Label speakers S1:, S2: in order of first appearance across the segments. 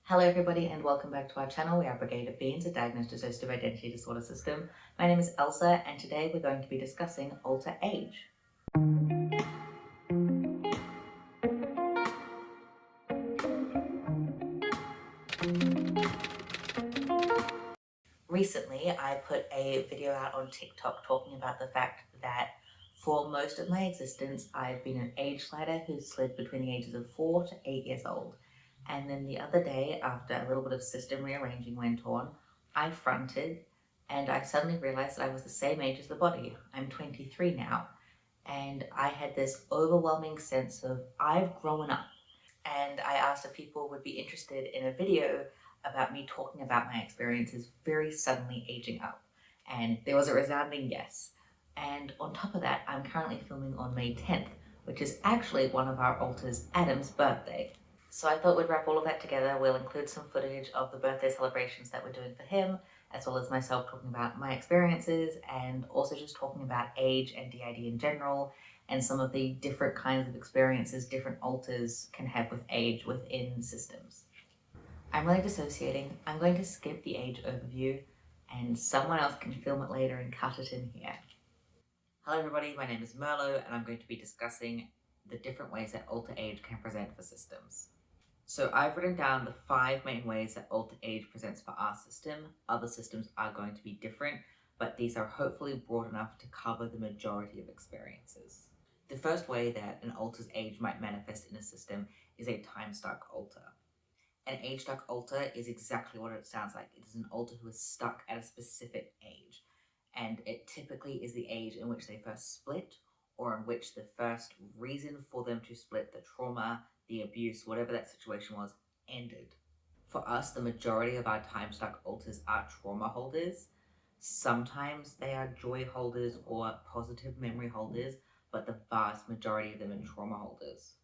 S1: Hello everybody and welcome back to our channel. We are Brigade of Beings, a diagnosed dissociative identity disorder system. My name is Elsa and today we're going to be discussing alter age. Recently I put a video out on TikTok talking about the fact that for most of my existence I've been an age slider who slid between the ages of 4 to 8 years old. And then the other day, after a little bit of system rearranging went on, I fronted and I suddenly realized that I was the same age as the body. I'm 23 now. And I had this overwhelming sense of I've grown up. And I asked if people would be interested in a video about me talking about my experiences very suddenly aging up. And there was a resounding yes. And on top of that, I'm currently filming on May 10th, which is actually one of our alters, Adam's birthday. So I thought we'd wrap all of that together. We'll include some footage of the birthday celebrations that we're doing for him, as well as myself talking about my experiences and also just talking about age and DID in general and some of the different kinds of experiences different alters can have with age within systems. I'm really dissociating. I'm going to skip the age overview and someone else can film it later and cut it in here. Hello everybody, my name is Merlo and I'm going to be discussing the different ways that alter age can present for systems. So I've written down the 5 main ways that alter age presents for our system. Other systems are going to be different, but these are hopefully broad enough to cover the majority of experiences. The first way that an alter's age might manifest in a system is a time-stuck alter. An age-stuck alter is exactly what it sounds like. It is an alter who is stuck at a specific age, and it typically is the age in which they first split, or in which the first reason for them to split, the trauma, the abuse, whatever that situation was, ended. For us, the majority of our time-stuck alters are trauma holders. Sometimes they are joy holders or positive memory holders, but the vast majority of them are trauma holders.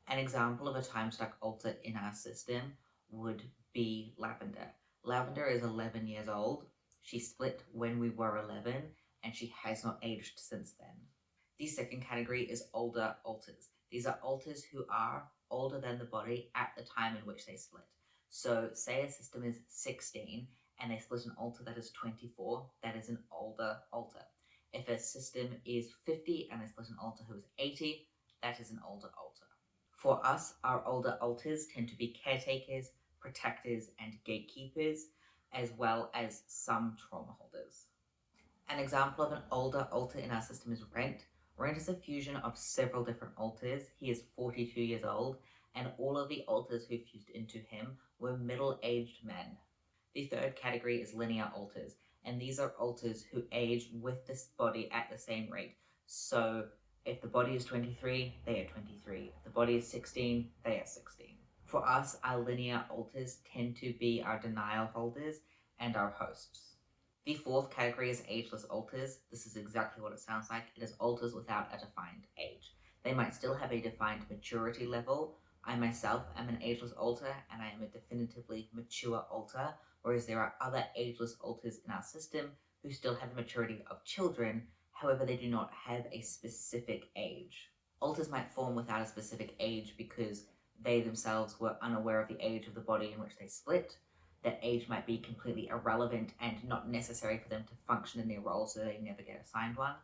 S1: An example of a time-stuck alter in our system would be Lavender. Lavender is 11 years old. She split when we were 11, and she has not aged since then. The second category is older alters. These are alters who are older than the body at the time in which they split. So say a system is 16 and they split an alter that is 24, that is an older alter. If a system is 50 and they split an alter who is 80, that is an older alter. For us, our older alters tend to be caretakers, protectors, and gatekeepers, as well as some trauma holders. An example of an older alter in our system is Rent. Rent is a fusion of several different alters. He is 42 years old, and all of the alters who fused into him were middle-aged men. The third category is linear alters, and these are alters who age with this body at the same rate. So if the body is 23, they are 23. If the body is 16, they are 16. For us, our linear alters tend to be our denial holders and our hosts. The fourth category is ageless alters. This is exactly what it sounds like. It is alters without a defined age. They might still have a defined maturity level. I myself am an ageless alter and I am a definitively mature alter, whereas there are other ageless alters in our system who still have the maturity of children, however they do not have a specific age. Alters might form without a specific age because they themselves were unaware of the age of the body in which they split. That age might be completely irrelevant and not necessary for them to function in their role, so they never get assigned one.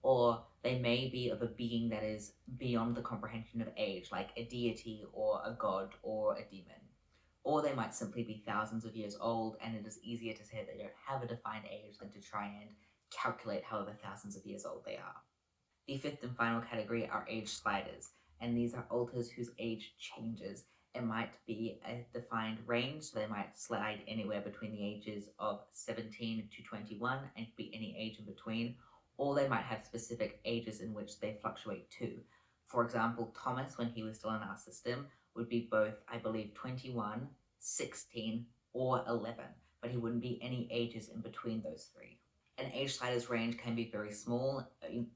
S1: Or they may be of a being that is beyond the comprehension of age, like a deity or a god or a demon. Or they might simply be thousands of years old, and it is easier to say they don't have a defined age than to try and calculate however thousands of years old they are. The fifth and final category are age sliders, and these are alters whose age changes. It might be a defined range, so they might slide anywhere between the ages of 17 to 21 and be any age in between, or they might have specific ages in which they fluctuate too. For example, Thomas, when he was still in our system, would be both, I believe, 21, 16, or 11, but he wouldn't be any ages in between those three. An age slider's range can be very small,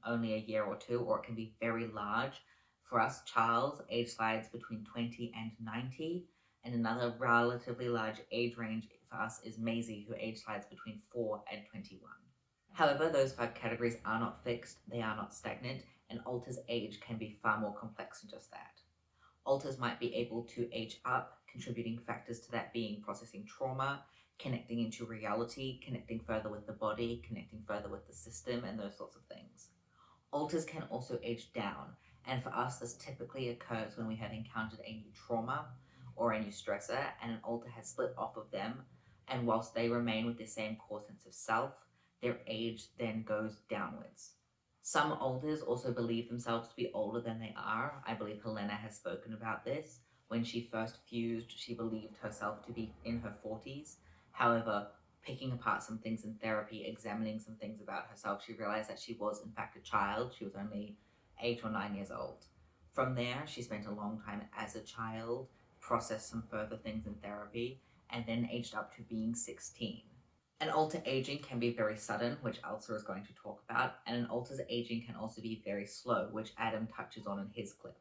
S1: only a year or two, or it can be very large. For us, Charles age slides between 20 and 90, and another relatively large age range for us is Maisie, who age slides between 4 and 21. However, those 5 categories are not fixed, they are not stagnant, and alters age can be far more complex than just that. Alters might be able to age up, contributing factors to that being processing trauma, connecting into reality, connecting further with the body, connecting further with the system, and those sorts of things. Alters can also age down, and for us, this typically occurs when we have encountered a new trauma or a new stressor, and an alter has slipped off of them. And whilst they remain with the same core sense of self, their age then goes downwards. Some alters also believe themselves to be older than they are. I believe Helena has spoken about this. When she first fused, she believed herself to be in her 40s. However, picking apart some things in therapy, examining some things about herself, she realized that she was, in fact, a child. She was only 8 or 9 years old. From there, she spent a long time as a child, processed some further things in therapy, and then aged up to being 16. An alter aging can be very sudden, which Elsa is going to talk about, and an alter's aging can also be very slow, which Adam touches on in his clip.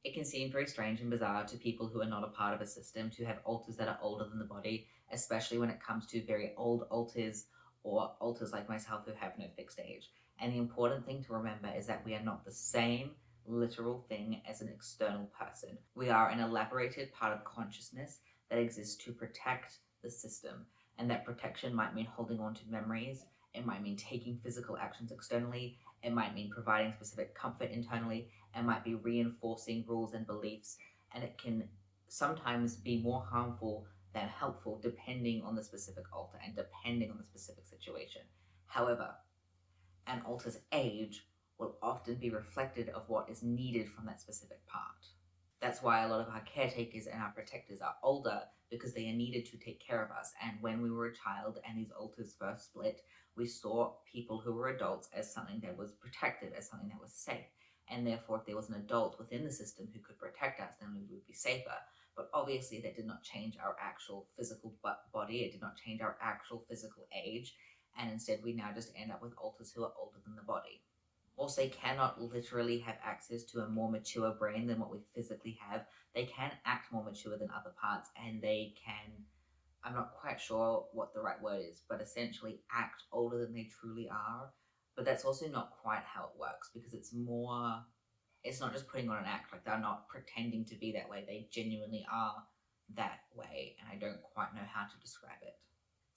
S1: It can seem very strange and bizarre to people who are not a part of a system to have alters that are older than the body, especially when it comes to very old alters or alters like myself who have no fixed age. And the important thing to remember is that we are not the same literal thing as an external person. We are an elaborated part of consciousness that exists to protect the system, and that protection might mean holding on to memories, it might mean taking physical actions externally, it might mean providing specific comfort internally, it might be reinforcing rules and beliefs, and it can sometimes be more harmful than helpful depending on the specific alter and depending on the specific situation. However, an alter's age will often be reflected of what is needed from that specific part. That's why a lot of our caretakers and our protectors are older, because they are needed to take care of us. And when we were a child and these alters first split, we saw people who were adults as something that was protective, as something that was safe. And therefore, if there was an adult within the system who could protect us, then we would be safer. But obviously, that did not change our actual physical body. It did not change our actual physical age. And instead, we now just end up with alters who are older than the body. Whilst they cannot literally have access to a more mature brain than what we physically have, they can act more mature than other parts, and they can, I'm not quite sure what the right word is, but essentially act older than they truly are. But that's also not quite how it works, because it's not just putting on an act, like they're not pretending to be that way, they genuinely are that way, and I don't quite know how to describe it.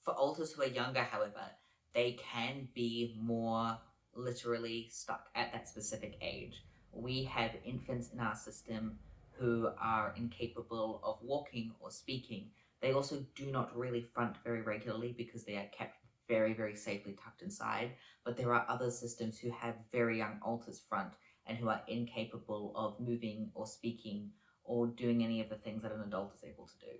S1: For alters who are younger, however, they can be more literally stuck at that specific age. We have infants in our system who are incapable of walking or speaking. They also do not really front very regularly because they are kept very, very safely tucked inside. But there are other systems who have very young alters front and who are incapable of moving or speaking or doing any of the things that an adult is able to do.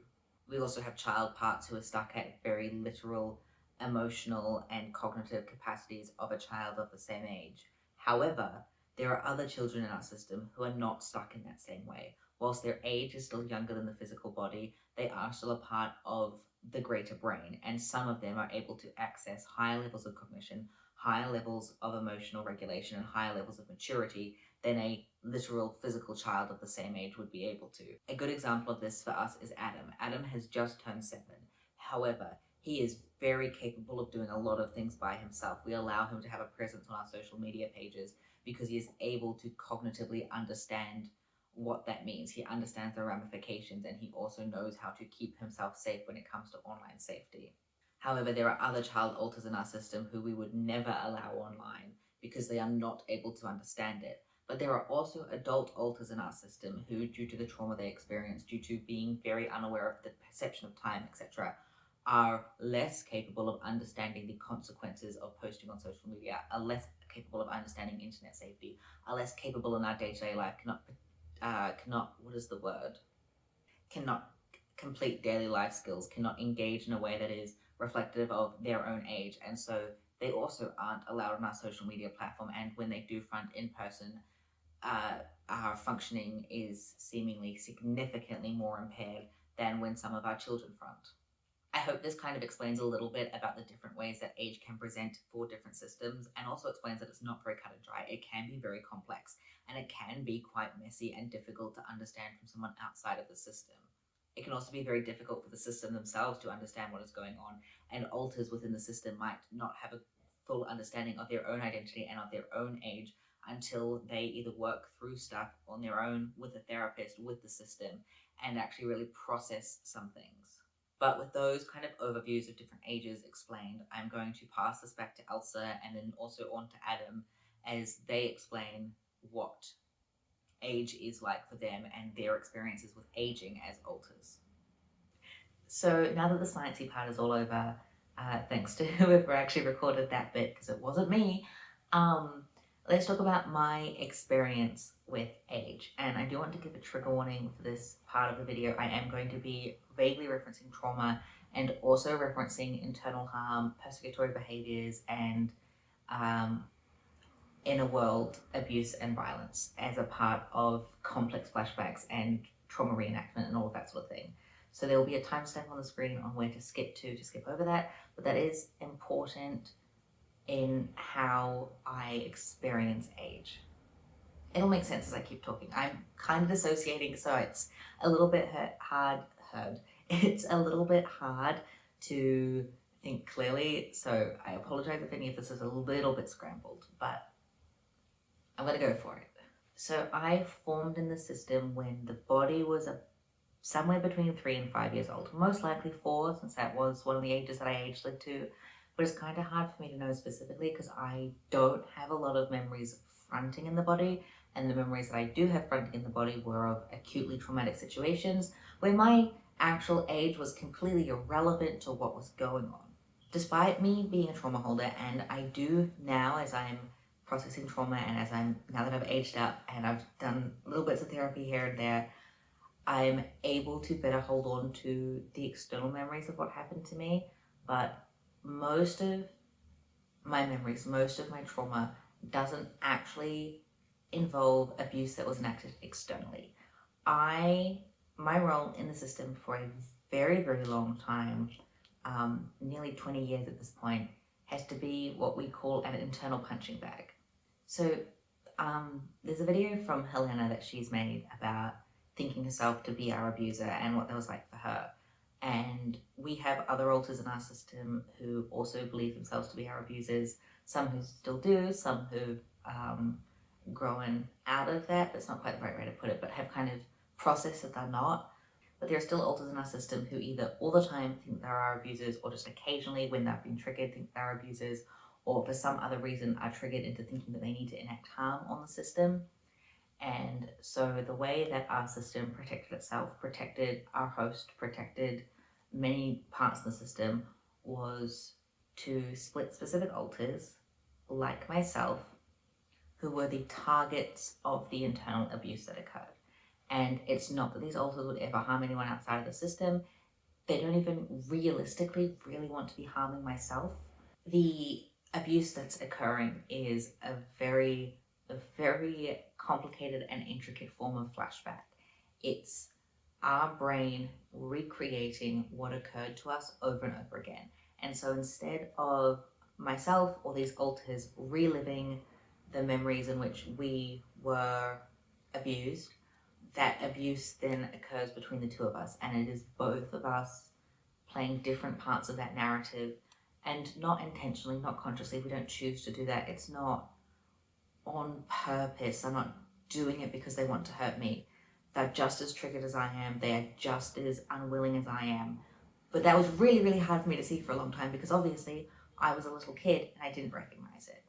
S1: We also have child parts who are stuck at very literal emotional and cognitive capacities of a child of the same age. However, there are other children in our system who are not stuck in that same way. Whilst their age is still younger than the physical body, they are still a part of the greater brain, and some of them are able to access higher levels of cognition, higher levels of emotional regulation, and higher levels of maturity than a literal physical child of the same age would be able to. A good example of this for us is Adam. Adam has just turned 7. However, he is very capable of doing a lot of things by himself. We allow him to have a presence on our social media pages because he is able to cognitively understand what that means. He understands the ramifications, and he also knows how to keep himself safe when it comes to online safety. However, there are other child alters in our system who we would never allow online because they are not able to understand it. But there are also adult alters in our system who, due to the trauma they experience, due to being very unaware of the perception of time, etc., are less capable of understanding the consequences of posting on social media, are less capable of understanding internet safety, are less capable in our day-to-day life, cannot complete daily life skills, cannot engage in a way that is reflective of their own age. And so they also aren't allowed on our social media platform. And when they do front in person, our functioning is seemingly significantly more impaired than when some of our children front. I hope this kind of explains a little bit about the different ways that age can present for different systems, and also explains that it's not very cut and dry. It can be very complex, and it can be quite messy and difficult to understand from someone outside of the system. It can also be very difficult for the system themselves to understand what is going on, and alters within the system might not have a full understanding of their own identity and of their own age until they either work through stuff on their own with a therapist, with the system, and actually really process some things. But with those kind of overviews of different ages explained, I'm going to pass this back to Elsa and then also on to Adam as they explain what age is like for them and their experiences with aging as alters. So now that the sciencey part is all over, thanks to whoever actually recorded that bit, because it wasn't me, let's talk about my experience with age. And I do want to give a trigger warning for this part of the video. I am going to be vaguely referencing trauma and also referencing internal harm, persecutory behaviors, and inner world abuse and violence as a part of complex flashbacks and trauma reenactment and all of that sort of thing. So there will be a timestamp on the screen on where to skip over that, but that is important in how I experience age. It'll make sense as I keep talking. I'm kind of dissociating, so it's a little bit hard. It's a little bit hard to think clearly, so I apologize if any of this is a little bit scrambled, but I'm gonna go for it. So I formed in the system when the body was somewhere between 3 and 5 years old, most likely 4, since that was one of the ages that I age lived to. But it's kind of hard for me to know specifically because I don't have a lot of memories fronting in the body, and the memories that I do have fronting in the body were of acutely traumatic situations where my actual age was completely irrelevant to what was going on. Despite me being a trauma holder, and I do now as I'm processing trauma and now that I've aged up and I've done little bits of therapy here and there, I'm able to better hold on to the external memories of what happened to me, but most of my memories, most of my trauma doesn't actually involve abuse that was enacted externally. My role in the system for a very, very long time, nearly 20 years at this point, has to be what we call an internal punching bag. So there's a video from Helena that she's made about thinking herself to be our abuser and what that was like for her. And we have other alters in our system who also believe themselves to be our abusers, some who still do, some who've grown out of that. That's not quite the right way to put it, but have kind of processed that they're not. But there are still alters in our system who either all the time think they're our abusers or just occasionally when they've been triggered think they're abusers, or for some other reason are triggered into thinking that they need to enact harm on the system. And so the way that our system protected itself, protected our host, protected many parts of the system was to split specific alters, like myself, who were the targets of the internal abuse that occurred. And it's not that these alters would ever harm anyone outside of the system. They don't even realistically really want to be harming myself. The abuse that's occurring is a very complicated and intricate form of flashback. It's our brain recreating what occurred to us over and over again. And so instead of myself or these alters reliving the memories in which we were abused, that abuse then occurs between the two of us, and it is both of us playing different parts of that narrative, and not intentionally, not consciously. We don't choose to do that. It's not on purpose. I'm not doing it because they want to hurt me. They're just as triggered as I am. They are just as unwilling as I am. But that was really, really hard for me to see for a long time because obviously I was a little kid and I didn't recognize it.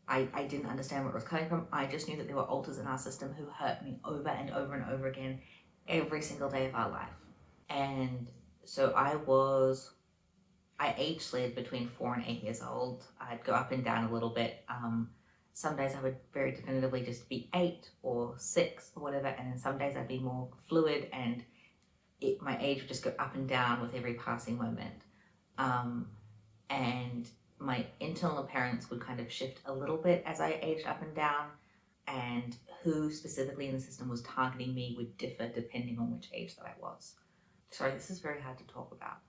S1: I didn't understand where it was coming from. I just knew that there were alters in our system who hurt me over and over and over again every single day of our life. And so I age slid between 4 and 8 years old. I'd go up and down a little bit. Some days I would very definitively just be 8 or 6 or whatever, and then some days I'd be more fluid and my age would just go up and down with every passing moment. And my internal appearance would kind of shift a little bit as I aged up and down, and who specifically in the system was targeting me would differ depending on which age that I was. Sorry, this is very hard to talk about.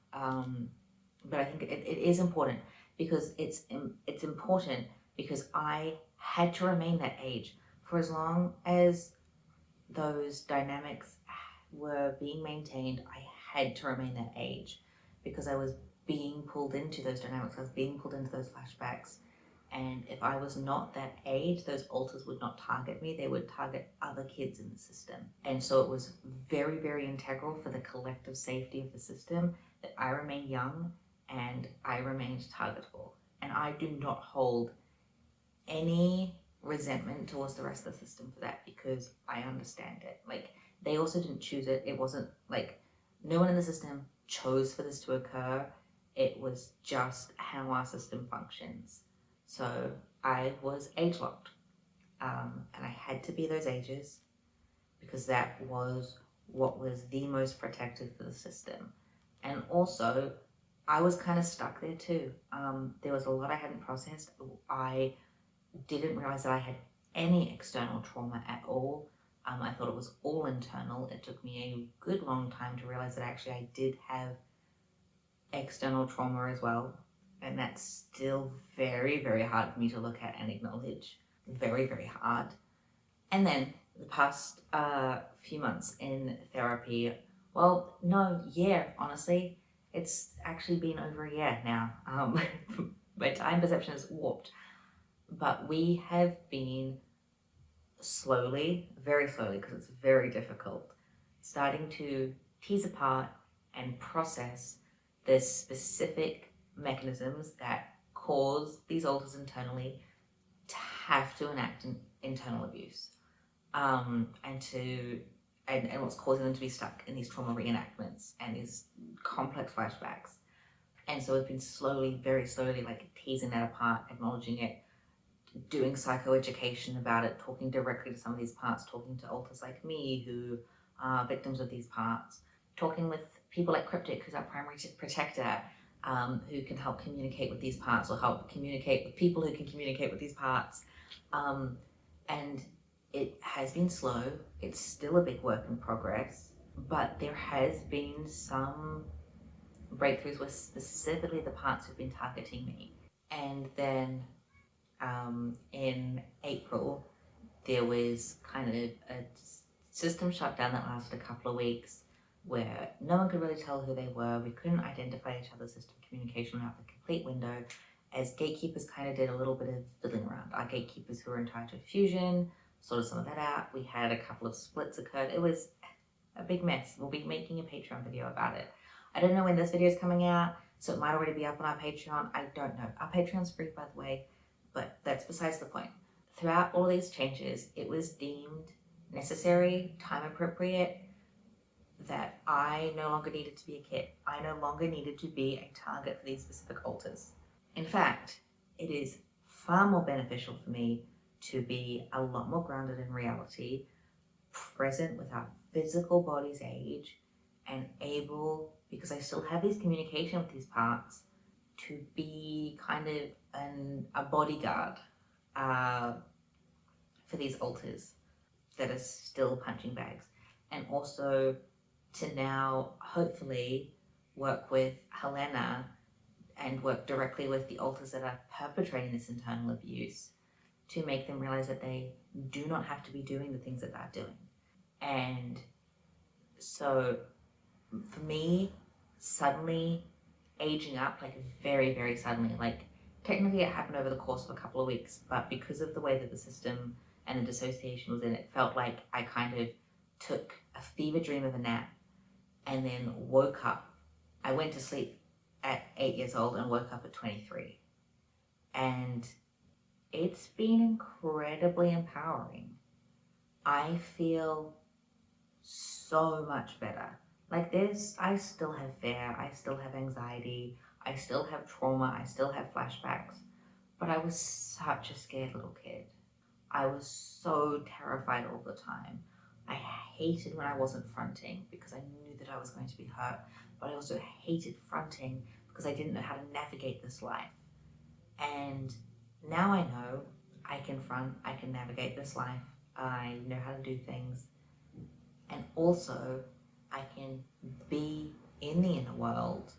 S1: But I think it is important because it's important because I had to remain that age for as long as those dynamics were being maintained. I had to remain that age because I was being pulled into those dynamics. I was being pulled into those flashbacks And if I was not that age, those alters would not target me. They would target other kids in the system. And so it was very, very integral for the collective safety of the system that I remained young and I remained targetable. And I do not hold any resentment towards the rest of the system for that, because I understand it. Like, they also didn't choose it. It wasn't like no one in the system chose for this to occur. It was just how our system functions. So I was age locked, and I had to be those ages because that was what was the most protective for the system. And also, I was kind of stuck there too. There was a lot I hadn't processed. I didn't realize that I had any external trauma at all. I thought it was all internal. It took me a good long time to realize that actually I did have external trauma as well. And that's still very, very hard for me to look at and acknowledge. Very, very hard. And then the past few months in therapy, well, no, yeah, honestly, it's actually been over a year now. My time perception is warped. But we have been slowly, very slowly, because it's very difficult, starting to tease apart and process the specific mechanisms that cause these alters internally to have to enact internal abuse, and what's causing them to be stuck in these trauma reenactments and these complex flashbacks. And so it's been slowly, very slowly, like teasing that apart, acknowledging it, doing psychoeducation about it, talking directly to some of these parts, talking to alters like me who are victims of these parts, talking with people like Cryptic, who's our primary protector, who can help communicate with these parts or help communicate with people who can communicate with these parts. And it has been slow. It's still a big work in progress, but there has been some breakthroughs with specifically the parts who've been targeting me. And then in April, there was kind of a system shutdown that lasted a couple of weeks where no one could really tell who they were. We couldn't identify each other's system communication without the complete window, as gatekeepers kind of did a little bit of fiddling around. Our gatekeepers who were in charge of fusion sorted some of that out. We had a couple of splits occurred. It was a big mess. We'll be making a Patreon video about it. I don't know when this video is coming out, so it might already be up on our Patreon. I don't know. Our Patreon's free, by the way, but that's besides the point. Throughout all these changes, it was deemed necessary, time appropriate, that I no longer needed to be a kid. I no longer needed to be a target for these specific alters. In fact, it is far more beneficial for me to be a lot more grounded in reality, present with our physical body's age, and able, because I still have this communication with these parts, to be kind of a bodyguard for these alters that are still punching bags. And also to now hopefully work with Helena and work directly with the alters that are perpetrating this internal abuse to make them realize that they do not have to be doing the things that they're doing. And so for me, suddenly aging up, like very, very suddenly, like technically it happened over the course of a couple of weeks, but because of the way that the system and the dissociation was in, it felt like I kind of took a fever dream of a nap and then woke up. I went to sleep at 8 years old and woke up at 23. And it's been incredibly empowering. I feel so much better. Like I still have fear, I still have anxiety, I still have trauma, I still have flashbacks, but I was such a scared little kid. I was so terrified all the time. I hated when I wasn't fronting because I knew that I was going to be hurt, but I also hated fronting because I didn't know how to navigate this life. And now I know I can front, I can navigate this life, I know how to do things, and also I can be in the inner world,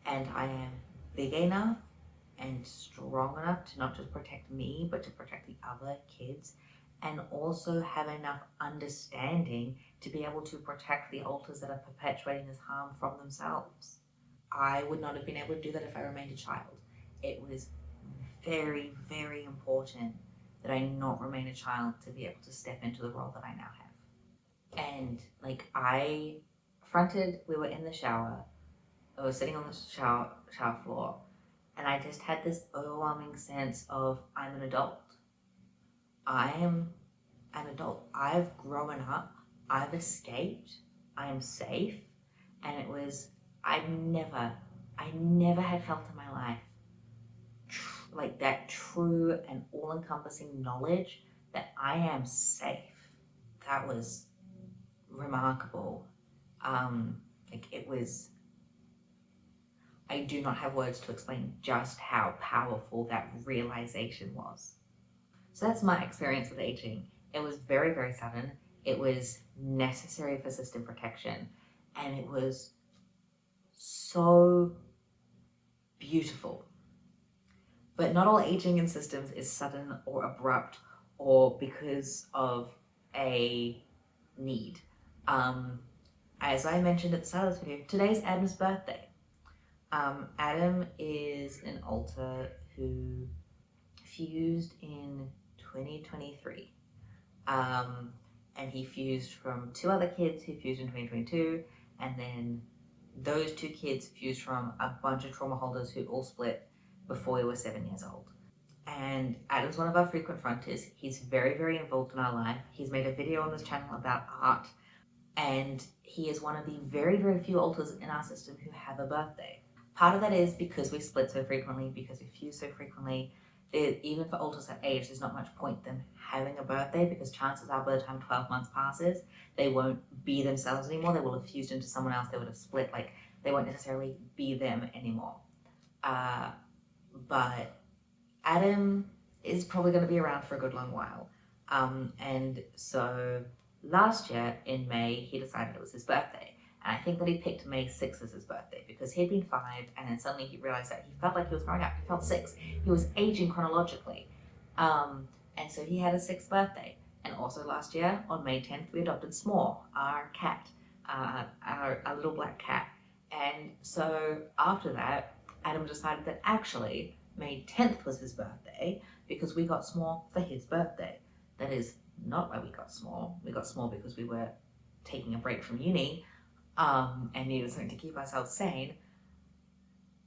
S1: and I am big enough and strong enough to not just protect me, but to protect the other kids, and also have enough understanding to be able to protect the alters that are perpetuating this harm from themselves. I would not have been able to do that if I remained a child. It was very, very important that I not remain a child to be able to step into the role that I now have. And like we were in the shower, I was sitting on the shower floor, and I just had this overwhelming sense of I'm an adult. I am an adult. I've grown up. I've escaped. I am safe. And it was, I never had felt in my life like that true and all-encompassing knowledge that I am safe. That was remarkable. Like it was, I do not have words to explain just how powerful that realization was. So that's my experience with aging. It was very, very sudden. It was necessary for system protection. And it was so beautiful. But not all aging in systems is sudden or abrupt or because of a need. As I mentioned at the start of this video, today's Adam's birthday. Adam is an alter who fused in 2023. And he fused from two other kids who fused in 2022, and then those two kids fused from a bunch of trauma holders who all split before we were 7 years old. And Adam's one of our frequent fronters. He's very, very involved in our life. He's made a video on this channel about art, and he is one of the very, very few alters in our system who have a birthday. Part of that is because we split so frequently, because we fuse so frequently. Even for alters that age, there's not much point them having a birthday, because chances are by the time 12 months passes, they won't be themselves anymore. They will have fused into someone else. They would have split. Like, they won't necessarily be them anymore. But Adam is probably going to be around for a good long while. And so last year in May, he decided it was his birthday. And I think that he picked May 6th as his birthday because he'd been 5, and then suddenly he realized that he felt like he was growing up. He felt 6. He was aging chronologically. And so he had a 6th birthday. And also last year, on May 10th, we adopted S'more, our cat, our little black cat. And so after that, Adam decided that actually May 10th was his birthday because we got S'more for his birthday. That is not why we got S'more. We got S'more because we were taking a break from uni and needed something to keep ourselves sane.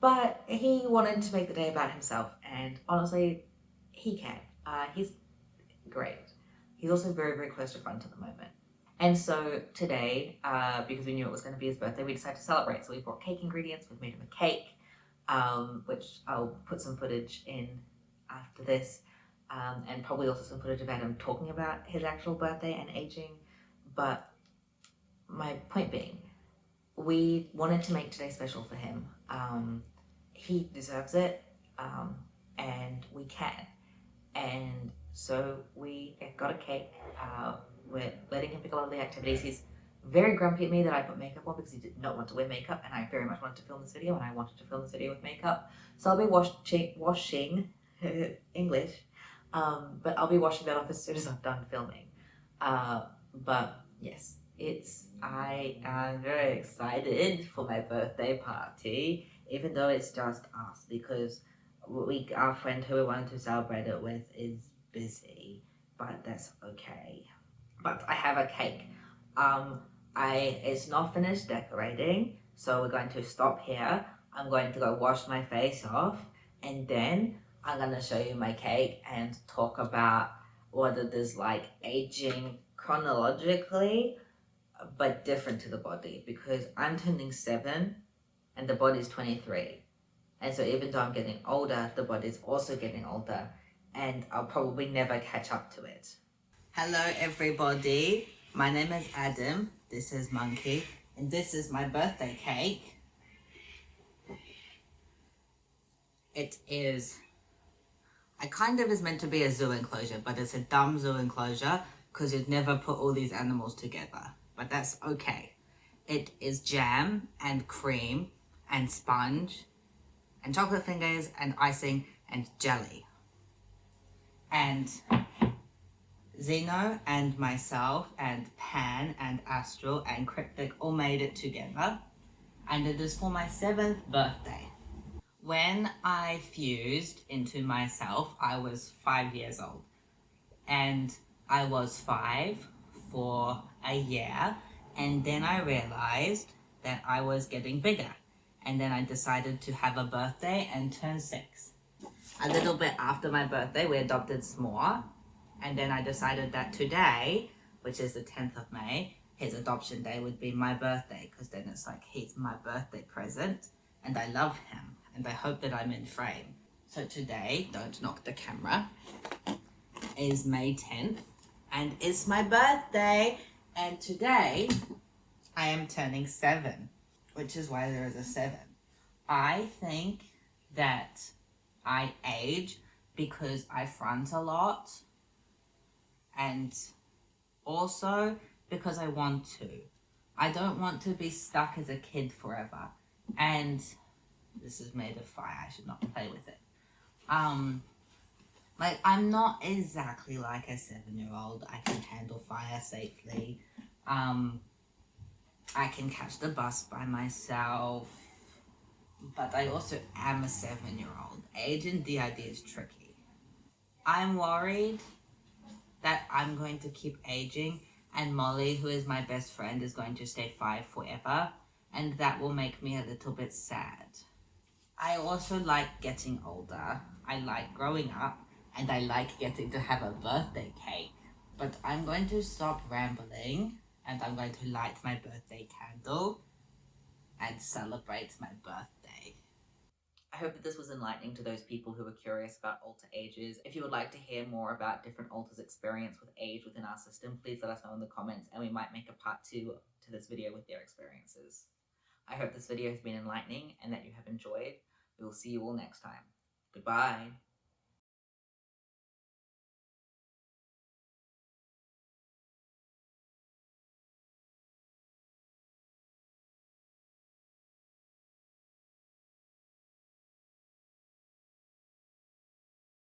S1: But he wanted to make the day about himself, and honestly, he can. He's great. He's also very, very close to front at the moment. And so today, because we knew it was going to be his birthday, we decided to celebrate. So we brought cake ingredients, we've made him a cake, which I'll put some footage in after this, and probably also some footage of Adam talking about his actual birthday and aging. But my point being, we wanted to make today special for him. He deserves it, and we can. And so we got a cake. We're letting him pick a lot of the activities. He's very grumpy at me that I put makeup on because he did not want to wear makeup, and I very much wanted to film this video, and I wanted to film this video with makeup. So I'll be washing English, but I'll be washing that off as soon as I'm done filming. But yes, I am very excited for my birthday party, even though it's just us, because our friend who we wanted to celebrate it with is busy, but that's okay. But I have a cake. It's not finished decorating, so we're going to stop here. I'm going to go wash my face off, and then I'm going to show you my cake and talk about what it is like aging chronologically, but different to the body, because I'm turning 7 and the body's 23. And so even though I'm getting older, the body's also getting older, and I'll probably never catch up to it. Hello everybody, my name is Adam, this is Monkey, and this is my birthday cake. It is, I kind of is meant to be a zoo enclosure, but it's a dumb zoo enclosure because you'd never put all these animals together, but that's okay. It is jam and cream and sponge and chocolate fingers and icing and jelly. And Zeno and myself and Pan and Astral and Cryptic all made it together. And it is for my 7th birthday.
S2: When I fused into myself, I was 5 years old. And I was 5 for a year. And then I realized that I was getting bigger. And then I decided to have a birthday and turn 6. A little bit after my birthday, we adopted S'more. And then I decided that today, which is the 10th of May, his adoption day would be my birthday, because then it's like he's my birthday present and I love him and I hope that I'm in frame. So today, don't knock the camera, is May 10th and it's my birthday, and today I am turning 7, which is why there is a 7. I think that I age because I front a lot, and also because I want to. I don't want to be stuck as a kid forever. And this is made of fire, I should not play with it. Like, I'm not exactly like a 7-year-old. I can handle fire safely. I can catch the bus by myself. But I also am a 7-year-old. Age in DID is tricky. I'm worried that I'm going to keep aging, and Molly, who is my best friend, is going to stay 5 forever, and that will make me a little bit sad. I also like getting older. I like growing up, and I like getting to have a birthday cake. But I'm going to stop rambling, and I'm going to light my birthday candle and celebrate my birthday.
S1: I hope that this was enlightening to those people who are curious about alter ages. If you would like to hear more about different alters' experience with age within our system, please let us know in the comments, and we might make a part 2 to this video with their experiences. I hope this video has been enlightening and that you have enjoyed. We will see you all next time. Goodbye.